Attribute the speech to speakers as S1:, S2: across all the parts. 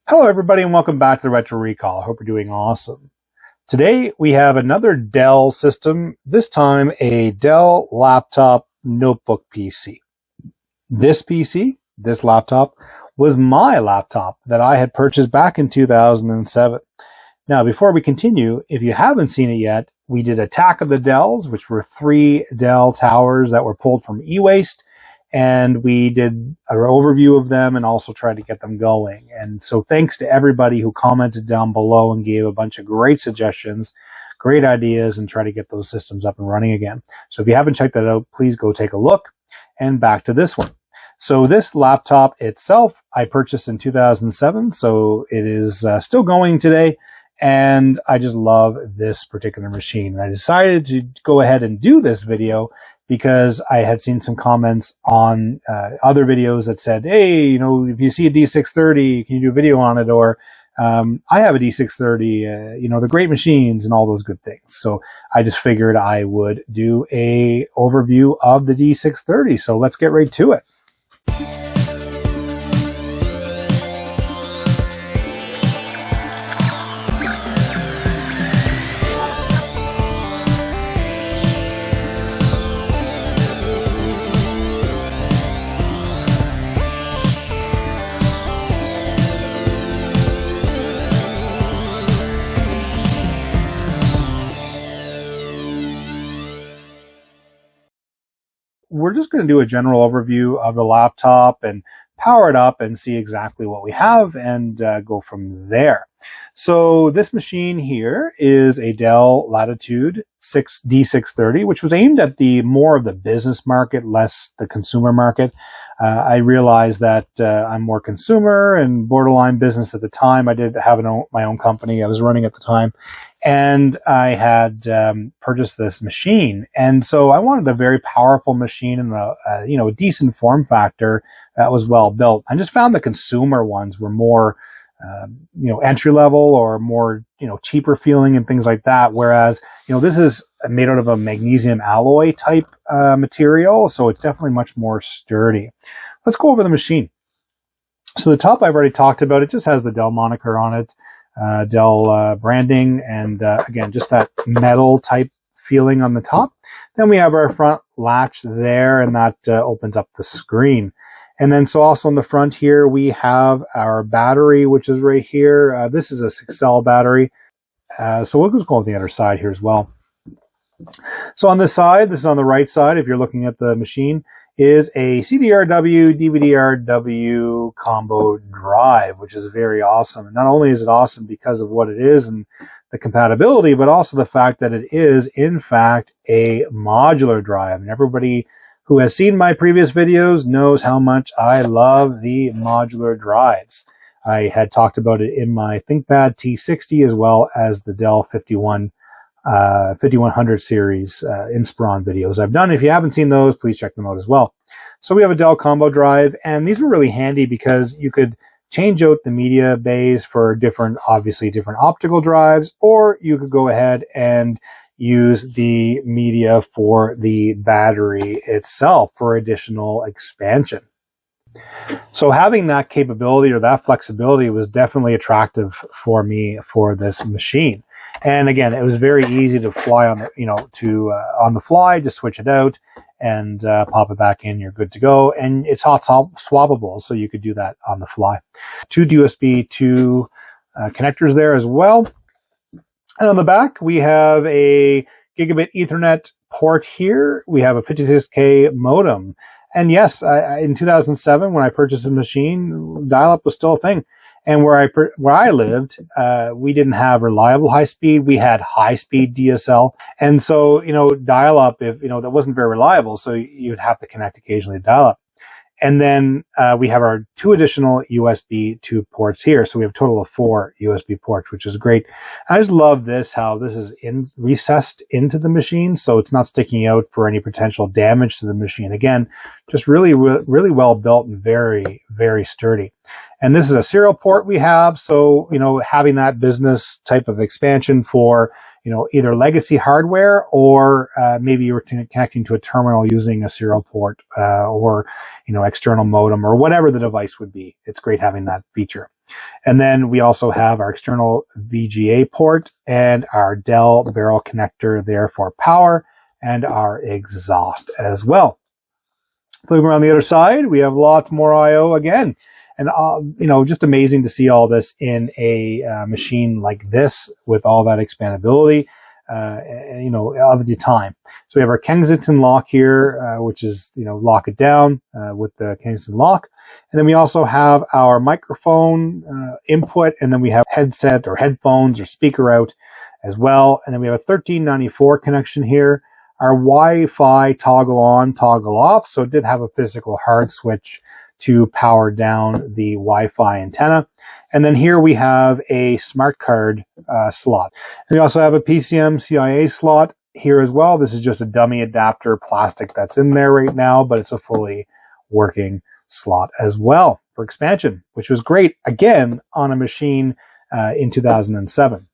S1: Hello everybody and welcome back to the Retro Recall. I hope you're doing awesome. Today we have another Dell system, this time a Dell laptop notebook PC. This laptop, was my laptop that I had purchased back in 2007. Now before we continue, if you haven't seen it yet, we did Attack of the Dells, which were 3 Dell towers that were pulled from e-waste. And we did an overview of them and also tried to get them going. And so thanks to everybody who commented down below and gave a bunch of great suggestions, great ideas, and try to get those systems up and running again. So if you haven't checked that out, please go take a look. And back to this one. So this laptop itself, I purchased in 2007, so it is still going today. And I just love this particular machine. And I decided to go ahead and do this video because I had seen some comments on other videos that said, hey, you know, if you see a D630, can you do a video on it? Or I have a D630, you know, the great machines and all those good things. So I just figured I would do a overview of the D630. So let's get right to it. We're just going to do a general overview of the laptop and power it up and see exactly what we have and go from there. So this machine here is a Dell Latitude D630, which was aimed at the more of the business market, less the consumer market. I realized that I'm more consumer and borderline business at the time. I did have my own company I was running at the time. And I had purchased this machine, and so I wanted a very powerful machine and a decent form factor that was well built. I just found the consumer ones were more entry level or more cheaper feeling and things like that. Whereas this is made out of a magnesium alloy type material, so it's definitely much more sturdy. Let's go over the machine. So the top I've already talked about. It just has the Dell moniker on it. Dell branding, and again, just that metal type feeling on the top. Then we have our front latch there, and that opens up the screen. And then so also on the front here, we have our battery, which is right here. This is a 6-cell battery. So we'll just go on the other side here as well. So on this side, this is on the right side, if you're looking at the machine, is a CDRW, DVD-RW combo drive, which is very awesome. And not only is it awesome because of what it is and the compatibility, but also the fact that it is, in fact, a modular drive. And everybody who has seen my previous videos knows how much I love the modular drives. I had talked about it in my ThinkPad T60 as well as the Dell 5100 series Inspiron videos I've done. If you haven't seen those, please check them out as well. So we have a Dell combo drive, and these were really handy because you could change out the media bays for obviously different optical drives, or you could go ahead and use the media for the battery itself for additional expansion. So having that capability or that flexibility was definitely attractive for me for this machine. And again, it was very easy to fly on the, on the fly, just switch it out and pop it back in. You're good to go. And it's hot swappable, so you could do that on the fly. 2 USB 2 connectors there as well. And on the back, we have a gigabit Ethernet port here. We have a 56K modem. And yes, in 2007, when I purchased the machine, dial-up was still a thing. And where I lived, we didn't have reliable high speed. We had high speed DSL. And so, dial-up, if, that wasn't very reliable. So you'd have to connect occasionally to dial-up. And then we have our 2 additional USB 2 ports here. So we have a total of 4 USB ports, which is great. I just love this, how this is recessed into the machine, so it's not sticking out for any potential damage to the machine. Again, just really, really well built and very, very sturdy. And this is a serial port we have. So, having that business type of expansion for, either legacy hardware or maybe you're connecting to a terminal using a serial port or, external modem or whatever the device would be. It's great having that feature. And then we also have our external VGA port and our Dell barrel connector there for power and our exhaust as well. Flipping around the other side, we have lots more I/O again. And, just amazing to see all this in a machine like this with all that expandability, of the time. So we have our Kensington lock here, which is, lock it down with the Kensington lock. And then we also have our microphone input, and then we have headset or headphones or speaker out as well. And then we have a 1394 connection here. Our Wi-Fi toggle on, toggle off. So it did have a physical hard switch to power down the Wi-Fi antenna. And then here we have a smart card slot. And we also have a PCM CIA slot here as well. This is just a dummy adapter plastic that's in there right now, but it's a fully working slot as well for expansion, which was great, again, on a machine in 2007.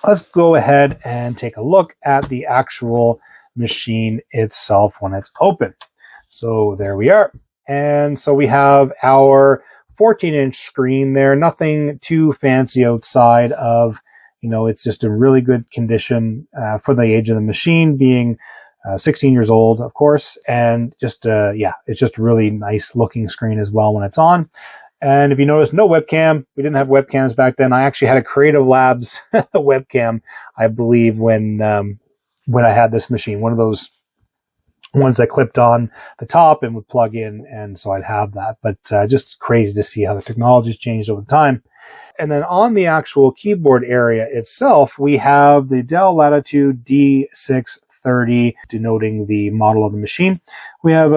S1: Let's go ahead and take a look at the actual machine itself when it's open. So there we are. And so we have our 14-inch screen there, nothing too fancy outside of, it's just a really good condition for the age of the machine, being 16 years old, of course. And just, it's just a really nice looking screen as well when it's on. And if you notice, no webcam. We didn't have webcams back then. I actually had a Creative Labs webcam, I believe, when I had this machine, one of those ones that clipped on the top and would plug in, and so I'd have that. But just crazy to see how the technology's changed over time. And then on the actual keyboard area itself, we have the Dell Latitude D630, denoting the model of the machine. We have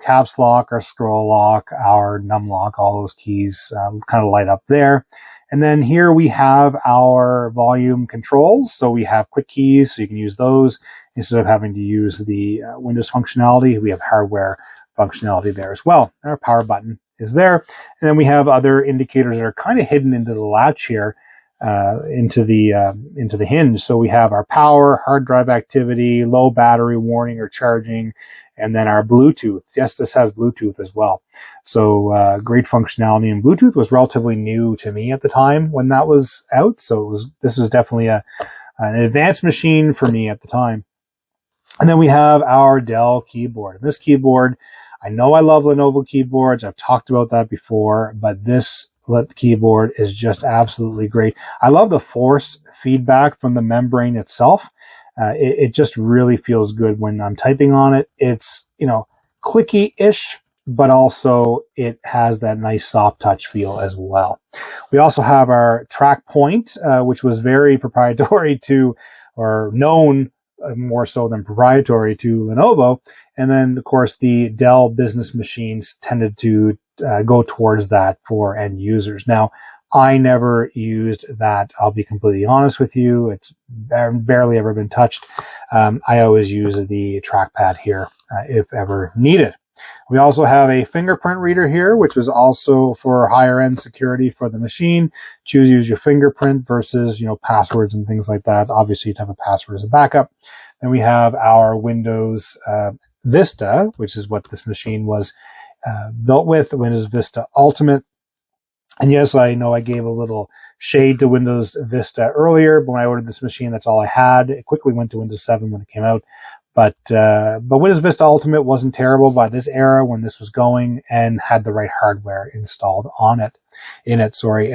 S1: caps lock, our scroll lock, our num lock, all those keys kind of light up there. And then here we have our volume controls. So we have quick keys, so you can use those instead of having to use the Windows functionality. We have hardware functionality there as well. Our power button is there. And then we have other indicators that are kind of hidden into the latch here, into the hinge. So we have our power, hard drive activity, low battery warning or charging, and then our Bluetooth. Yes, this has Bluetooth as well. So great functionality. And Bluetooth was relatively new to me at the time when that was out. So this was definitely an advanced machine for me at the time. And then we have our Dell keyboard. This keyboard, I know I love Lenovo keyboards. I've talked about that before, but this keyboard is just absolutely great. I love the force feedback from the membrane itself. It just really feels good when I'm typing on it. It's, clicky-ish, but also it has that nice soft touch feel as well. We also have our track point, which was very proprietary to, or known more so than proprietary to Lenovo. And then, of course, the Dell business machines tended to go towards that for end users. Now, I never used that. I'll be completely honest with you. It's barely ever been touched. I always use the trackpad here if ever needed. We also have a fingerprint reader here, which was also for higher end security for the machine. Use your fingerprint versus, passwords and things like that. Obviously, you'd have a password as a backup. Then we have our Windows Vista, which is what this machine was built with, Windows Vista Ultimate. And yes, I know I gave a little shade to Windows Vista earlier, but when I ordered this machine, that's all I had. It quickly went to Windows 7 when it came out. But Windows Vista Ultimate wasn't terrible by this era when this was going and had the right hardware installed in it, and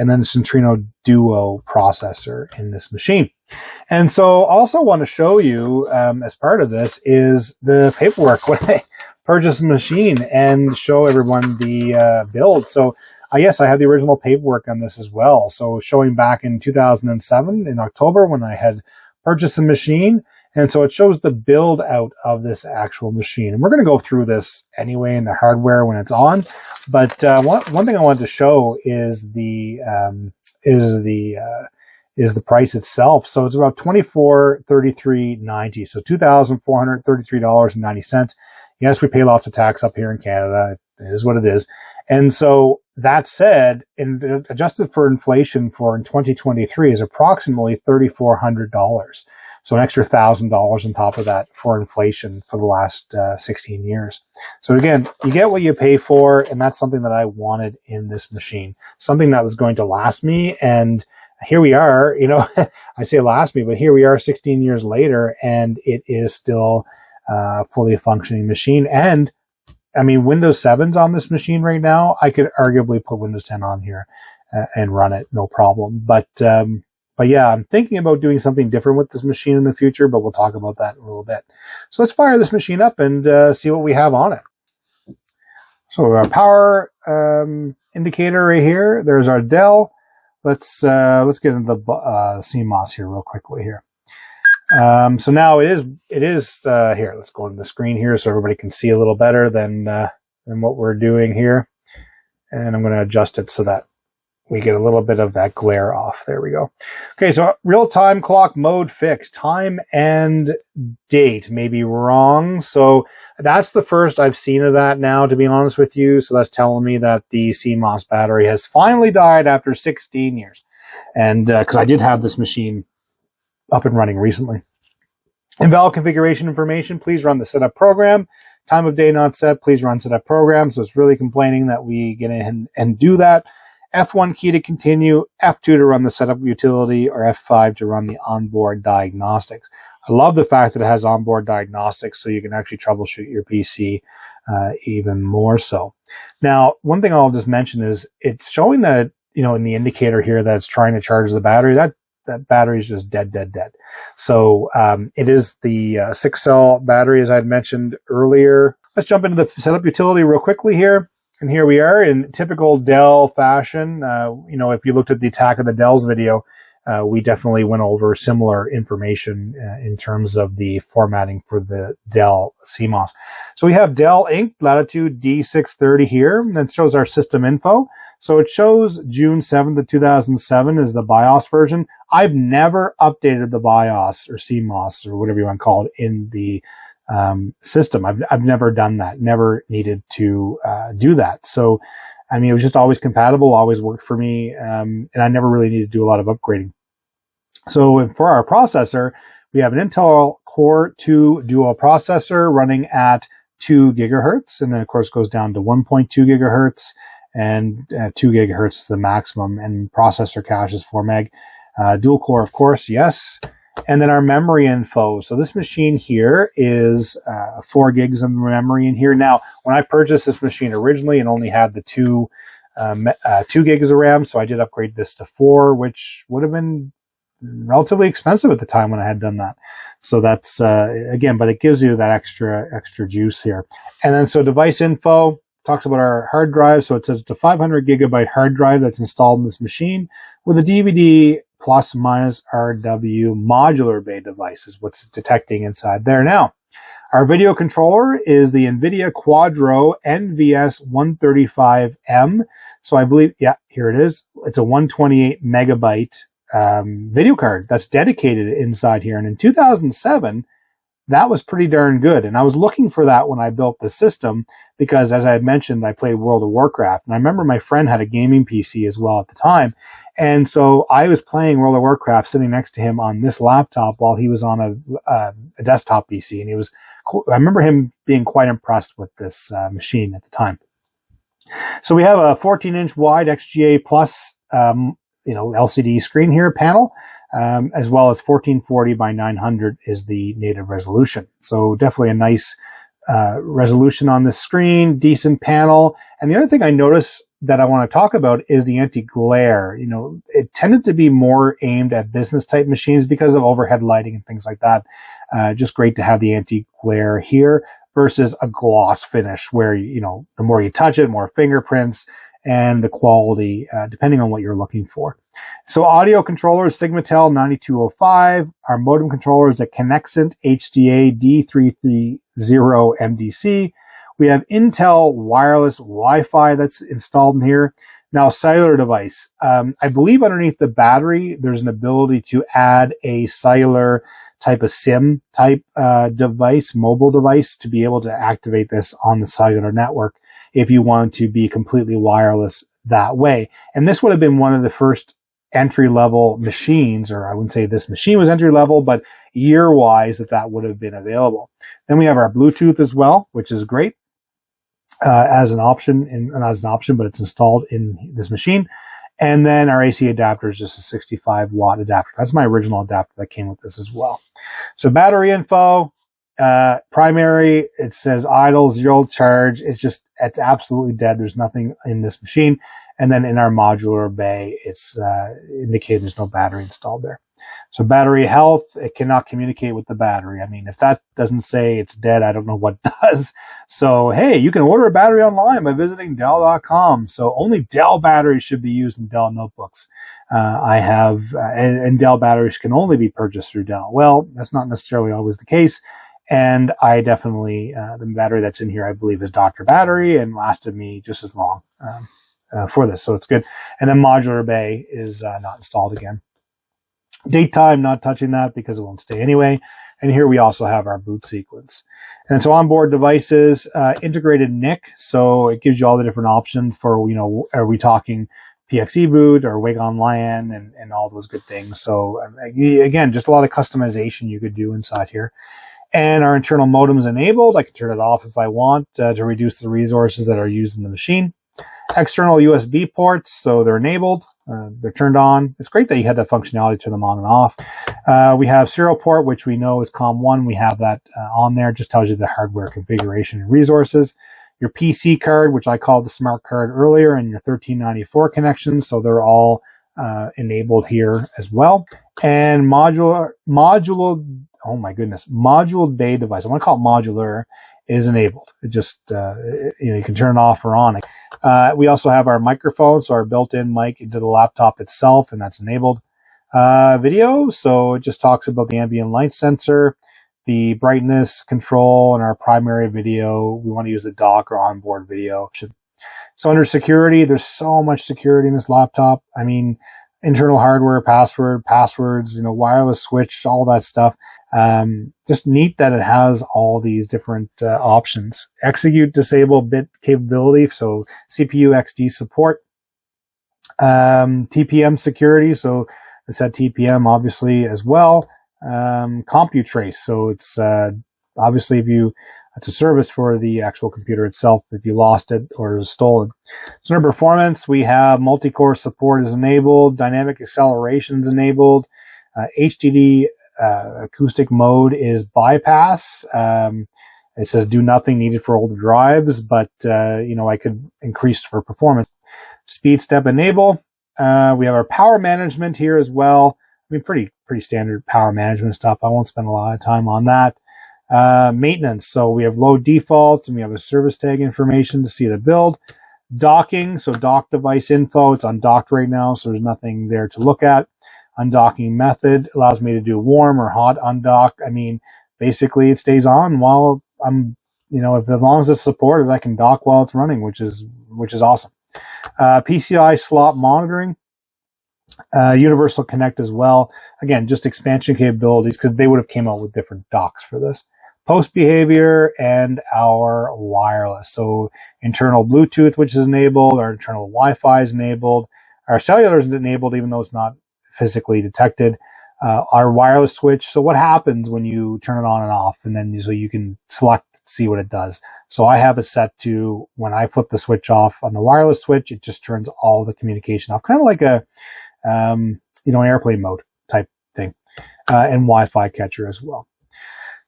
S1: then the Centrino Duo processor in this machine. And so also want to show you, as part of this, is the paperwork when I purchased the machine and show everyone the build. So yes, I have the original paperwork on this as well. So showing back in 2007 in October when I had purchased the machine. And so it shows the build out of this actual machine. And we're going to go through this anyway in the hardware when it's on. But one thing I wanted to show is the price itself. So it's about $24,33.90. So $2,433.90. Yes, we pay lots of tax up here in Canada. It is what it is. And so that said, adjusted for inflation for in 2023 is approximately $3,400. So an extra $1,000 on top of that for inflation for the last 16 years. So again, you get what you pay for, and that's something that I wanted in this machine, something that was going to last me. And here we are, you know, I say last me, but here we are 16 years later, and it is still a fully functioning machine. And I mean, Windows 7's on this machine right now. I could arguably put Windows 10 on here and run it, no problem. But yeah, I'm thinking about doing something different with this machine in the future, but we'll talk about that in a little bit. So let's fire this machine up and see what we have on it. So our power indicator right here. There's our Dell. Let's get into the CMOS here real quickly here. So now it is here. Let's go into the screen here so everybody can see a little better than what we're doing here. And I'm going to adjust it so that we get a little bit of that glare off. There we go. Okay, so real-time clock mode fixed. Time and date may be wrong. So that's the first I've seen of that now, to be honest with you. So that's telling me that the CMOS battery has finally died after 16 years. And because I did have this machine up and running recently. Invalid configuration information, please run the setup program. Time of day not set, please run setup program. So it's really complaining that we get in and do that. F1 key to continue, F2 to run the setup utility, or F5 to run the onboard diagnostics. I love the fact that it has onboard diagnostics so you can actually troubleshoot your PC even more so. Now, one thing I'll just mention is it's showing that, you know, in the indicator here that it's trying to charge the battery, that battery is just dead. So it is the 6-cell battery, as I had mentioned earlier. Let's jump into the setup utility real quickly here. And here we are in typical Dell fashion. You know, if you looked at the Attack of the Dells video, we definitely went over similar information in terms of the formatting for the Dell CMOS. So we have Dell Inc. Latitude D630 here, and that shows our system info. So it shows June 7th of 2007 is the BIOS version. I've never updated the BIOS or CMOS or whatever you want to call it in the system. I've never done that, never needed to do that. So, I mean, it was just always compatible, always worked for me, and I never really needed to do a lot of upgrading. So for our processor, we have an Intel Core 2 dual processor running at 2 gigahertz, and then of course goes down to 1.2 gigahertz, and 2 gigahertz is the maximum, and processor cache is 4 meg. Dual core, of course, yes. And then our memory info. So this machine here is 4 gigs of memory in here. Now, when I purchased this machine originally, it only had the 2 gigs of RAM. So I did upgrade this to 4, which would have been relatively expensive at the time when I had done that. So that's, again, but it gives you that extra juice here. And then so device info talks about our hard drive. So it says it's a 500 gigabyte hard drive that's installed in this machine with a DVD plus minus RW modular bay device is what's detecting inside there. Now, our video controller is the NVIDIA Quadro NVS135M. So I believe, yeah, here it is. It's a 128 megabyte video card that's dedicated inside here. And in 2007, that was pretty darn good. And I was looking for that when I built the system because, as I had mentioned, I played World of Warcraft. And I remember my friend had a gaming PC as well at the time. And so I was playing World of Warcraft sitting next to him on this laptop while he was on a desktop PC. And I remember him being quite impressed with this machine at the time. So we have a 14-inch wide XGA plus, LCD screen here panel, as well as 1440 by 900 is the native resolution. So definitely a nice resolution on the screen, decent panel. And the other thing I noticed that I want to talk about is the anti-glare. You know, it tended to be more aimed at business type machines because of overhead lighting and things like that. Just great to have the anti-glare here versus a gloss finish where, you know, the more you touch it, more fingerprints and the quality, depending on what you're looking for. So audio controller is Sigmatel 9205. Our modem controller is a Connexent HDA D330 MDC. We have Intel wireless Wi-Fi that's installed in here. Now, cellular device. I believe underneath the battery, there's an ability to add a cellular type of SIM type device, mobile device, to be able to activate this on the cellular network. if you wanted to be completely wireless that way. And this would have been one of the first entry-level machines, or I wouldn't say this machine was entry-level, but year-wise that would have been available. Then we have our Bluetooth as well, which is great as an option, not as an option, but it's installed in this machine. And then our AC adapter is just a 65 watt adapter. That's my original adapter that came with this as well. So battery info, primary, it says idle, 0 charge. It's absolutely dead. There's nothing in this machine. And then in our modular bay, it's indicated there's no battery installed there. So battery health, it cannot communicate with the battery. I mean, if that doesn't say it's dead, I don't know what does. So, hey, you can order a battery online by visiting Dell.com. So only Dell batteries should be used in Dell notebooks. And Dell batteries can only be purchased through Dell. Well, that's not necessarily always the case. And I definitely, the battery that's in here, I believe, is Dr. Battery and lasted me just as long for this. So it's good. And then modular bay is not installed again. Daytime, not touching that because it won't stay anyway. And here we also have our boot sequence. And so onboard devices, integrated NIC. So it gives you all the different options for, are we talking PXE boot or WIG on LAN and all those good things. So again, just a lot of customization you could do inside here. And our internal modem is enabled. I can turn it off if I want to reduce the resources that are used in the machine. External USB ports, so they're enabled. They're turned on. It's great that you had that functionality to turn them on and off. We have serial port, which we know is COM1. We have that on there. It just tells you the hardware configuration and resources. Your PC card, which I called the smart card earlier, and your 1394 connections. So they're all enabled here as well. And module bay device. I want to call it modular, is enabled. It just, you can turn it off or on. We also have our microphone, so our built-in mic into the laptop itself, and that's enabled. Video, so it just talks about the ambient light sensor, the brightness control, and our primary video. We want to use the dock or onboard video option. So under security, there's so much security in this laptop. I mean, internal hardware, passwords, wireless switch, all that stuff. Just neat that it has all these different options. Execute disable bit capability, so CPU XD support. TPM security, so it's at TPM obviously as well. CompuTrace, so it's obviously it's a service for the actual computer itself if you lost it or it was stolen. So under performance, we have multi-core support is enabled, dynamic acceleration is enabled, HDD acoustic mode is bypass. It says do nothing needed for older drives, but I could increase for performance. Speed step enable. We have our power management here as well. I mean, pretty standard power management stuff. I won't spend a lot of time on that. Maintenance. So we have load defaults and we have a service tag information to see the build. Docking. So dock device info. It's undocked right now, so there's nothing there to look at. Undocking method allows me to do warm or hot undock. I mean, basically it stays on while I'm, as long as it's supported, I can dock while it's running, which is awesome. PCI slot monitoring. Universal Connect as well. Again, just expansion capabilities because they would have came out with different docks for this. Post behavior and our wireless. So internal Bluetooth, which is enabled, our internal Wi-Fi is enabled, our cellular is enabled even though it's not physically detected. Our wireless switch. So what happens when you turn it on and off, and then so you can select, see what it does. So I have it set to when I flip the switch off on the wireless switch, it just turns all the communication off, kind of like a an airplane mode type thing, and Wi-Fi catcher as well.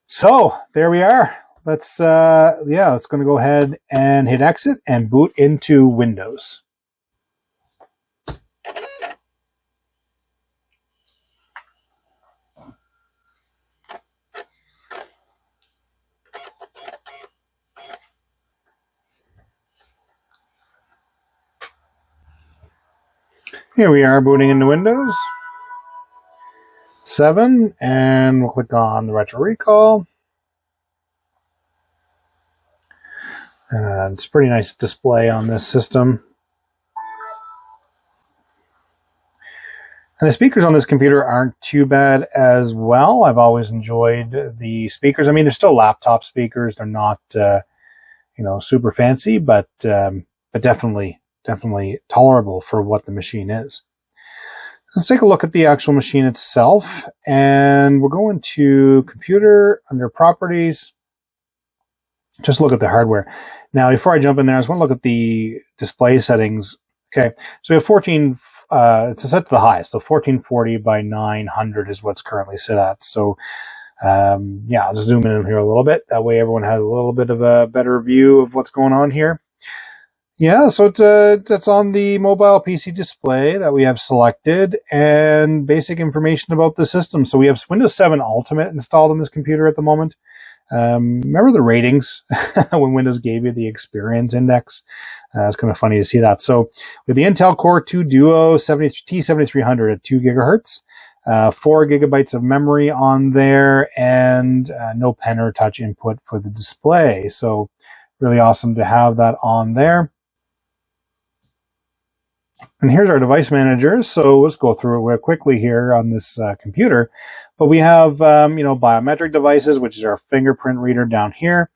S1: So there we are. Let's going to go ahead and hit exit and boot into Windows. Here we are booting into Windows 7, and we'll click on the retro recall. It's a pretty nice display on this system. And the speakers on this computer aren't too bad as well. I've always enjoyed the speakers. I mean, they're still laptop speakers. They're not, super fancy, but definitely tolerable for what the machine is. Let's take a look at the actual machine itself, and we're going to Computer, under Properties. Just look at the hardware. Now, before I jump in there, I just want to look at the display settings. Okay, so we have 14, it's set to the highest, so 1440 by 900 is what's currently set at. So, yeah, I'll just zoom in here a little bit. That way everyone has a little bit of a better view of what's going on here. Yeah, so that's on the mobile PC display that we have selected, and basic information about the system. So we have Windows 7 Ultimate installed on this computer at the moment. Remember the ratings when Windows gave you the experience index? It's kind of funny to see that. So with the Intel Core 2 Duo T7300 at 2 gigahertz, 4 gigabytes of memory on there, and no pen or touch input for the display. So really awesome to have that on there. And here's our device manager. So let's go through it real quickly here on this computer. But we have, biometric devices, which is our fingerprint reader down here,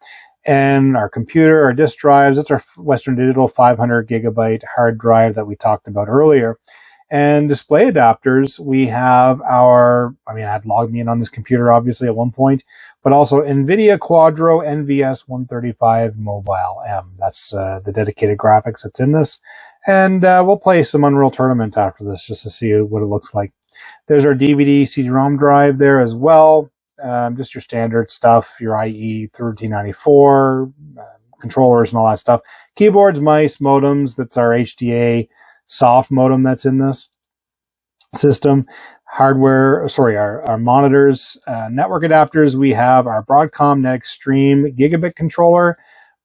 S1: and our computer, our disk drives. That's our Western Digital 500 gigabyte hard drive that we talked about earlier. And display adapters, we have I had logged me in on this computer, obviously, at one point, but also NVIDIA Quadro NVS 135 Mobile M. That's the dedicated graphics that's in this. And we'll play some Unreal Tournament after this just to see what it looks like. There's our DVD CD-ROM drive there as well. Just your standard stuff, your IE 1394, controllers and all that stuff. Keyboards, mice, modems. That's our HDA soft modem that's in this system. Hardware, our monitors, network adapters. We have our Broadcom Net Extreme gigabit controller.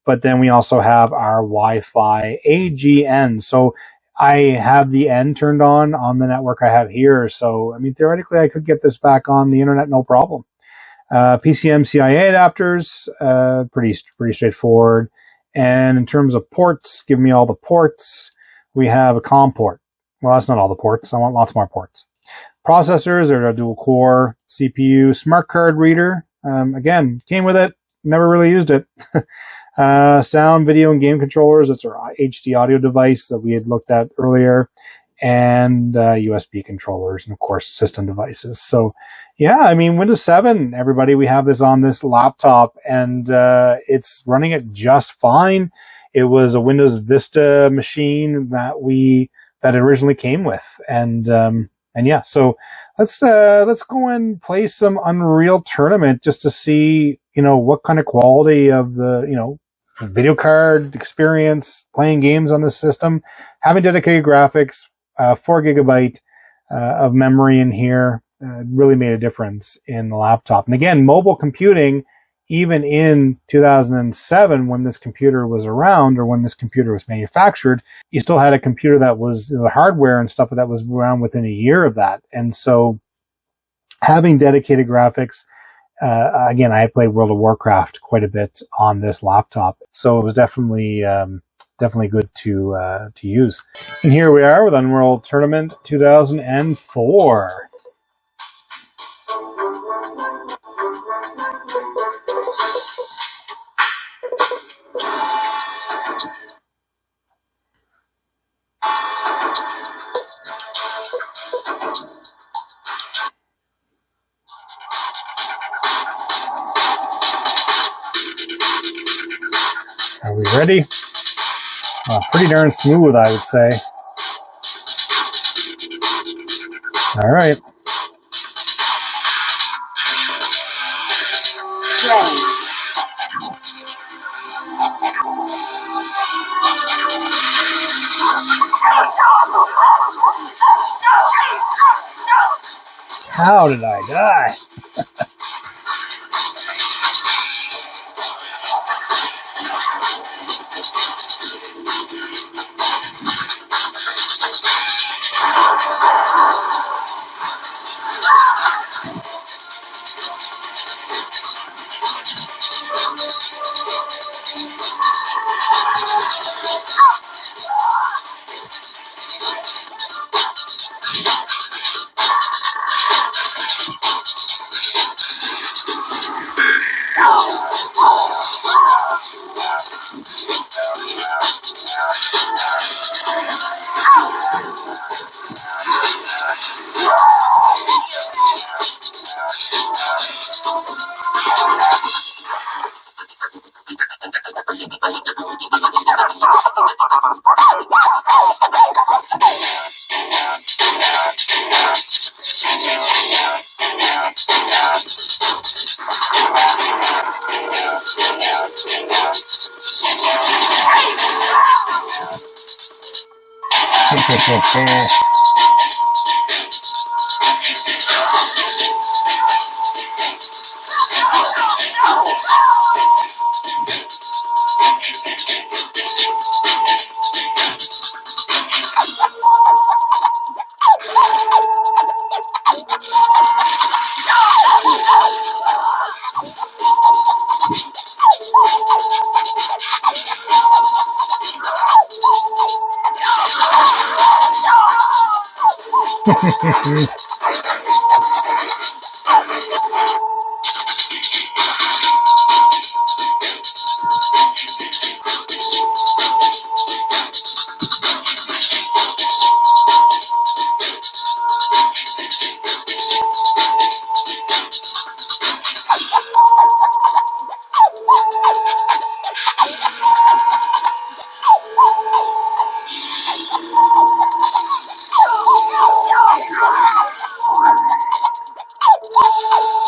S1: But then we also have our Wi-Fi AGN. So I have the N turned on the network I have here. So, theoretically, I could get this back on the internet, no problem. PCM-CIA adapters, pretty straightforward. And in terms of ports, give me all the ports. We have a COM port. Well, that's not all the ports. I want lots more ports. Processors are a dual core CPU. Smart card reader. Again, came with it. Never really used it. Sound, video, and game controllers. That's our HD audio device that we had looked at earlier. And USB controllers, and of course, system devices. So, yeah, Windows 7, everybody, we have this on this laptop, and it's running it just fine. It was a Windows Vista machine that it originally came with. And yeah, so let's go and play some Unreal Tournament just to see, what kind of quality of the, video card experience, playing games on this system, having dedicated graphics, 4 gigabyte of memory in here, really made a difference in the laptop. And again, mobile computing, even in 2007, when this computer was around, or when this computer was manufactured, you still had a computer that was, the hardware and stuff that was around within a year of that. And so having dedicated graphics, again, I played World of Warcraft quite a bit on this laptop, so it was definitely good to use. And here we are with Unreal Tournament 2004. Are we ready? Pretty darn smooth, I would say. All right.
S2: Ready.
S1: How did I die?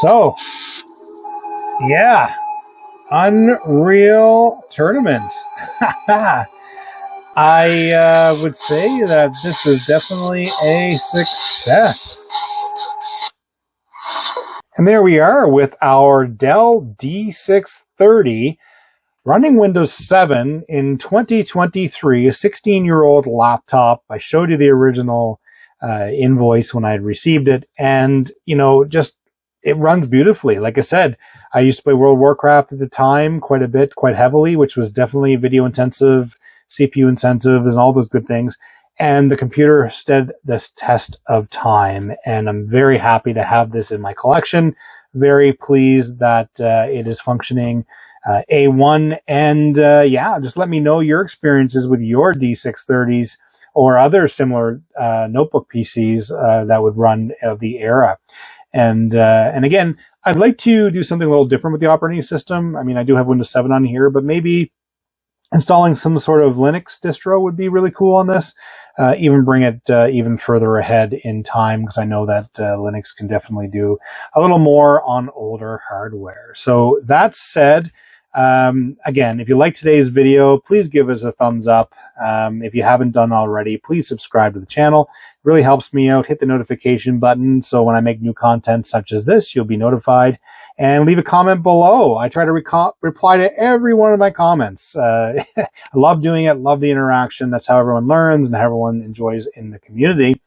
S1: So, yeah, Unreal Tournament. I would say that this is definitely a success. And there we are with our Dell D630 running Windows 7 in 2023, a 16-year-old laptop. I showed you the original invoice when I had received it, and just it runs beautifully. Like I said, I used to play World of Warcraft at the time quite a bit, quite heavily, which was definitely video intensive, CPU intensive, and all those good things. And the computer stood this test of time, and I'm very happy to have this in my collection. Very pleased that it is functioning A1. And yeah, just let me know your experiences with your D630s or other similar notebook PCs that would run the era. And again, I'd like to do something a little different with the operating system. I mean, I do have Windows 7 on here, but maybe installing some sort of Linux distro would be really cool on this. Even bring it even further ahead in time, because I know that Linux can definitely do a little more on older hardware. So that said, again, if you like today's video, please give us a thumbs up. If you haven't done already, please subscribe to the channel. It really helps me out. Hit the notification button so when I make new content such as this, you'll be notified. And leave a comment below. I try to reply to every one of my comments. I love doing it, love the interaction. That's how everyone learns and how everyone enjoys in the community.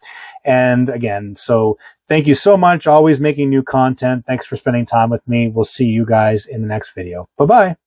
S1: And again, so thank you so much. Always making new content. Thanks for spending time with me. We'll see you guys in the next video. Bye-bye.